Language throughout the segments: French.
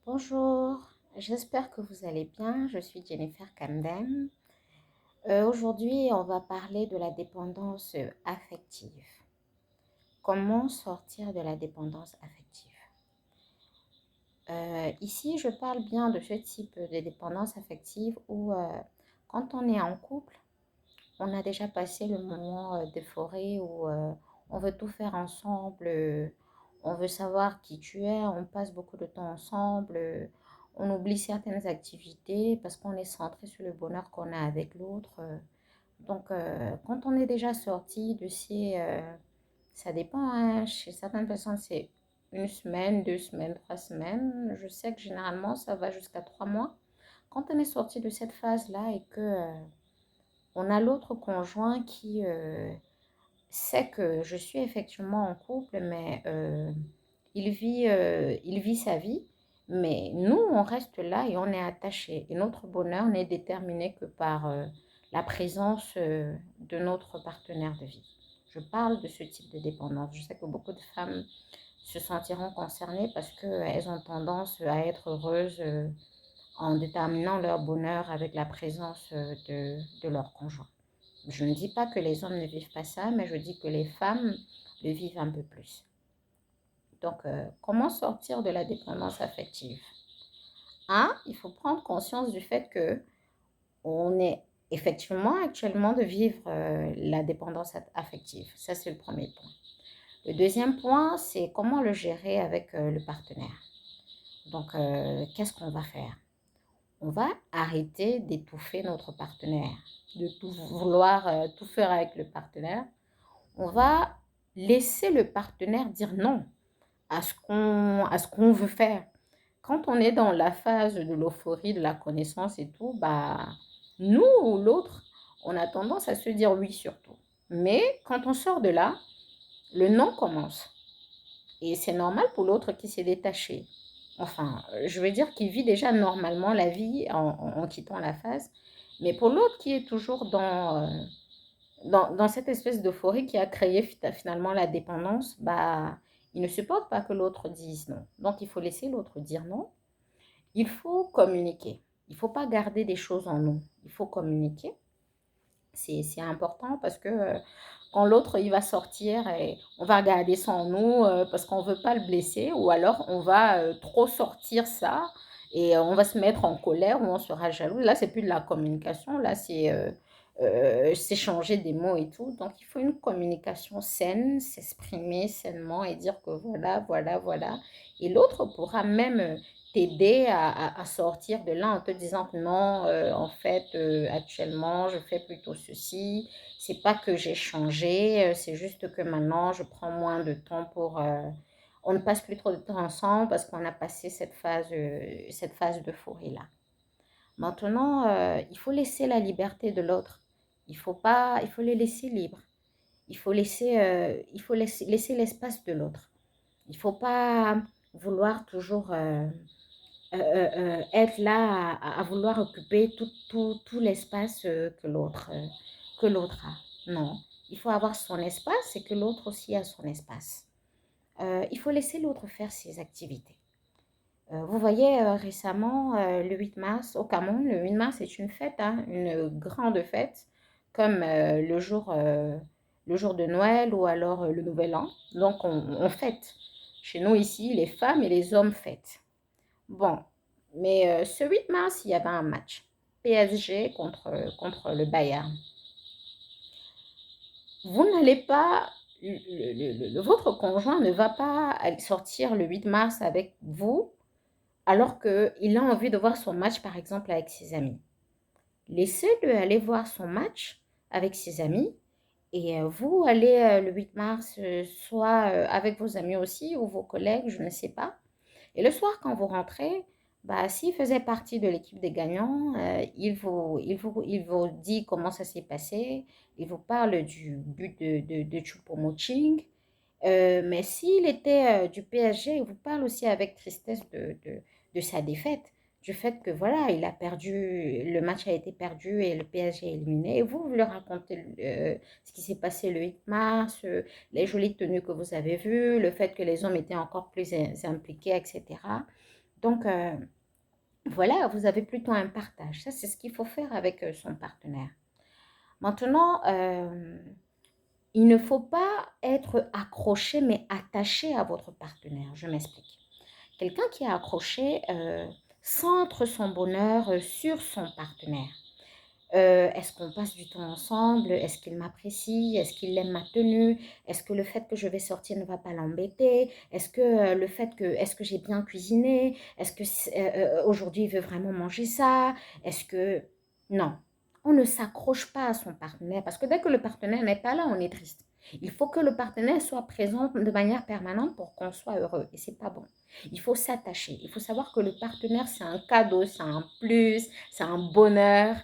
Bonjour, j'espère que vous allez bien. Je suis Jennifer Camden. Aujourd'hui, on va parler de la dépendance affective. Comment sortir de la dépendance affective? Ici, je parle bien de ce type de dépendance affective où, quand on est en couple, on a déjà passé le moment d'euphorie où on veut tout faire ensemble, on veut savoir qui tu es, on passe beaucoup de temps ensemble, on oublie certaines activités parce qu'on est centré sur le bonheur qu'on a avec l'autre. Donc, quand on est déjà sorti de ça dépend, hein, chez certaines personnes, c'est une semaine, 2 semaines, 3 semaines. Je sais que généralement, ça va jusqu'à 3 mois. Quand on est sorti de cette phase-là et que on a l'autre conjoint qui sait que je suis effectivement en couple, mais il vit sa vie. Mais nous, on reste là et on est attachés. Et notre bonheur n'est déterminé que par la présence de notre partenaire de vie. Je parle de ce type de dépendance. Je sais que beaucoup de femmes se sentiront concernées parce qu'elles ont tendance à être heureuses en déterminant leur bonheur avec la présence de leur conjoint. Je ne dis pas que les hommes ne vivent pas ça, mais je dis que les femmes le vivent un peu plus. Donc, comment sortir de la dépendance affective? Il faut prendre conscience du fait que on est effectivement actuellement de vivre la dépendance affective. Ça, c'est le premier point. Le deuxième point, c'est comment le gérer avec le partenaire. Donc, qu'est-ce qu'on va faire? On va arrêter d'étouffer notre partenaire, de tout vouloir tout faire avec le partenaire. On va laisser le partenaire dire non à ce qu'on veut faire. Quand on est dans la phase de l'euphorie, de la connaissance et tout, bah, nous ou l'autre, on a tendance à se dire oui surtout. Mais quand on sort de là, le non commence. Et c'est normal pour l'autre qui s'est détaché. Enfin, je veux dire qu'il vit déjà normalement la vie en quittant la phase. Mais pour l'autre qui est toujours dans cette espèce d'euphorie qui a créé finalement la dépendance, bah, il ne supporte pas que l'autre dise non. Donc, il faut laisser l'autre dire non. Il faut communiquer. Il ne faut pas garder des choses en nous. Il faut communiquer. C'est important parce que quand l'autre il va sortir et on va garder ça en nous parce qu'on ne veut pas le blesser ou alors on va trop sortir ça et on va se mettre en colère ou on sera jaloux. Là, c'est plus de la communication, là, c'est changer des mots et tout. Donc, il faut une communication saine, s'exprimer sainement et dire que voilà, voilà, voilà. Et l'autre pourra même t'aider à sortir de là en te disant que non, en fait, actuellement, je fais plutôt ceci. C'est pas que j'ai changé, c'est juste que maintenant, je prends moins de temps pour... on ne passe plus trop de temps ensemble parce qu'on a passé cette phase d'euphorie-là. Maintenant, il faut laisser la liberté de l'autre. Il faut les laisser libres. Laisser l'espace de l'autre. Il ne faut pas vouloir toujours être là à vouloir occuper tout l'espace que l'autre a. Non, il faut avoir son espace et que l'autre aussi a son espace. Il faut laisser l'autre faire ses activités. Vous voyez, récemment, le 8 mars, au Cameroun, le 8 mars est une fête, hein, une grande fête, comme le jour de Noël ou alors le Nouvel An. Donc, on fête. Chez nous, ici, les femmes et les hommes fêtent. Bon, mais ce 8 mars, il y avait un match. PSG contre le Bayern. Vous n'allez pas, votre conjoint ne va pas aller sortir le 8 mars avec vous alors qu'il a envie de voir son match, par exemple, avec ses amis. Laissez-le aller voir son match avec ses amis et vous allez le 8 mars, soit avec vos amis aussi ou vos collègues, je ne sais pas. Et le soir, quand vous rentrez, bah, s'il faisait partie de l'équipe des gagnants, il vous dit comment ça s'est passé, il vous parle du but de Choupo-Moting. Mais s'il était du PSG, il vous parle aussi avec tristesse de sa défaite, du fait que voilà, il a perdu, le match a été perdu et le PSG est éliminé. Et vous lui racontez ce qui s'est passé le 8 mars, les jolies tenues que vous avez vues, le fait que les hommes étaient encore plus impliqués, etc. Donc, voilà, vous avez plutôt un partage. Ça, c'est ce qu'il faut faire avec son partenaire. Maintenant, il ne faut pas être accroché, mais attaché à votre partenaire. Je m'explique. Quelqu'un qui est accroché centre son bonheur sur son partenaire. Est-ce qu'on passe du temps ensemble? Est-ce qu'il m'apprécie? Est-ce qu'il aime ma tenue? Est-ce que le fait que je vais sortir ne va pas l'embêter? Est-ce que est-ce que j'ai bien cuisiné? Est-ce que aujourd'hui il veut vraiment manger ça? Est-ce que non, on ne s'accroche pas à son partenaire parce que dès que le partenaire n'est pas là, on est triste. Il faut que le partenaire soit présent de manière permanente pour qu'on soit heureux et c'est pas bon. Il faut s'attacher. Il faut savoir que le partenaire c'est un cadeau, c'est un plus, c'est un bonheur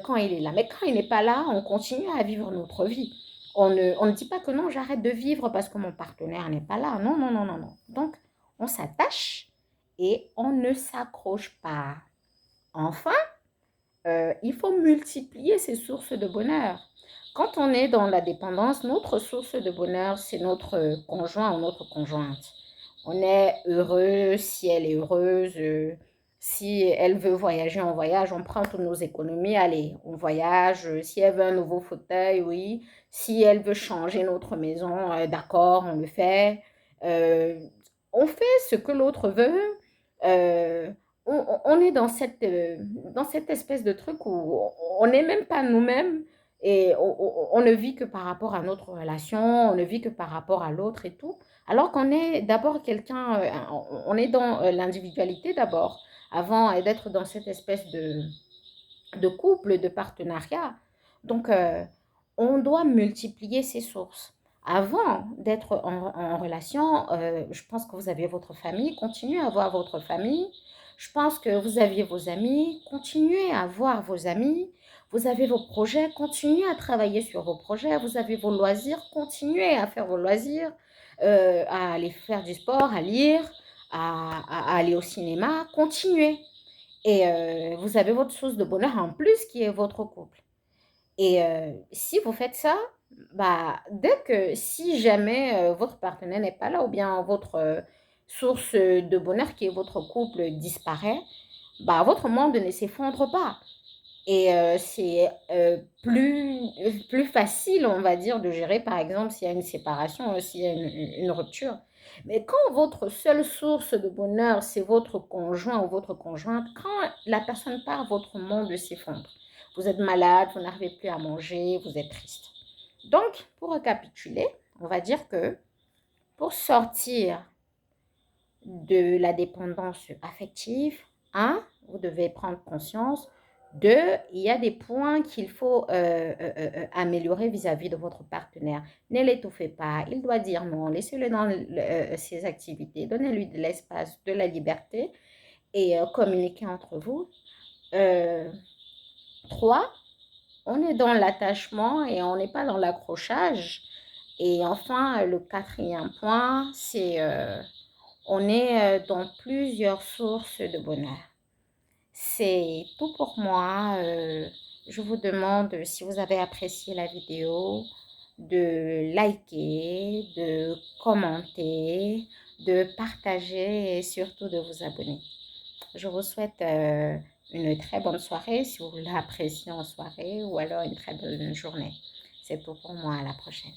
quand il est là. Mais quand il n'est pas là, on continue à vivre notre vie. On ne dit pas que non, j'arrête de vivre parce que mon partenaire n'est pas là. Non, non, non, non, non. Donc, on s'attache et on ne s'accroche pas. Enfin, il faut multiplier ses sources de bonheur. Quand on est dans la dépendance, notre source de bonheur, c'est notre conjoint ou notre conjointe. On est heureux si elle est heureuse, si elle veut voyager, on voyage, on prend toutes nos économies, allez, on voyage. Si elle veut un nouveau fauteuil, oui. Si elle veut changer notre maison, d'accord, on le fait. Euh, on fait ce que l'autre veut. Euh, on est dans cette espèce de truc où on n'est même pas nous-mêmes et on ne vit que par rapport à notre relation, on ne vit que par rapport à l'autre et tout. Alors qu'on est d'abord quelqu'un, on est dans l'individualité d'abord, avant d'être dans cette espèce de couple, de partenariat. Donc, on doit multiplier ses sources. Avant d'être en relation, je pense que vous aviez votre famille, continuez à avoir votre famille. Je pense que vous aviez vos amis, continuez à avoir vos amis. Vous avez vos projets, continuez à travailler sur vos projets. Vous avez vos loisirs, continuez à faire vos loisirs, à aller faire du sport, à lire, à aller au cinéma, continuez. Et vous avez votre source de bonheur en plus qui est votre couple. Et si vous faites ça, bah, dès que si jamais votre partenaire n'est pas là ou bien votre source de bonheur qui est votre couple disparaît, bah, votre monde ne s'effondre pas. Et c'est plus facile, on va dire, de gérer, par exemple, s'il y a une séparation, s'il y a une rupture. Mais quand votre seule source de bonheur, c'est votre conjoint ou votre conjointe, quand la personne part, votre monde s'effondre. Vous êtes malade, vous n'arrivez plus à manger, vous êtes triste. Donc, pour récapituler, on va dire que pour sortir de la dépendance affective, un, vous devez prendre conscience. Deux, il y a des points qu'il faut améliorer vis-à-vis de votre partenaire. Ne l'étouffez pas, il doit dire non, laissez-le dans ses activités, donnez-lui de l'espace, de la liberté et communiquez entre vous. Euh, Trois, on est dans l'attachement et on n'est pas dans l'accrochage. Et enfin, le quatrième point, c'est on est dans plusieurs sources de bonheur. C'est tout pour moi. Je vous demande si vous avez apprécié la vidéo, de liker, de commenter, de partager et surtout de vous abonner. Je vous souhaite une très bonne soirée si vous l'appréciez en soirée ou alors une très bonne journée. C'est tout pour moi. À la prochaine.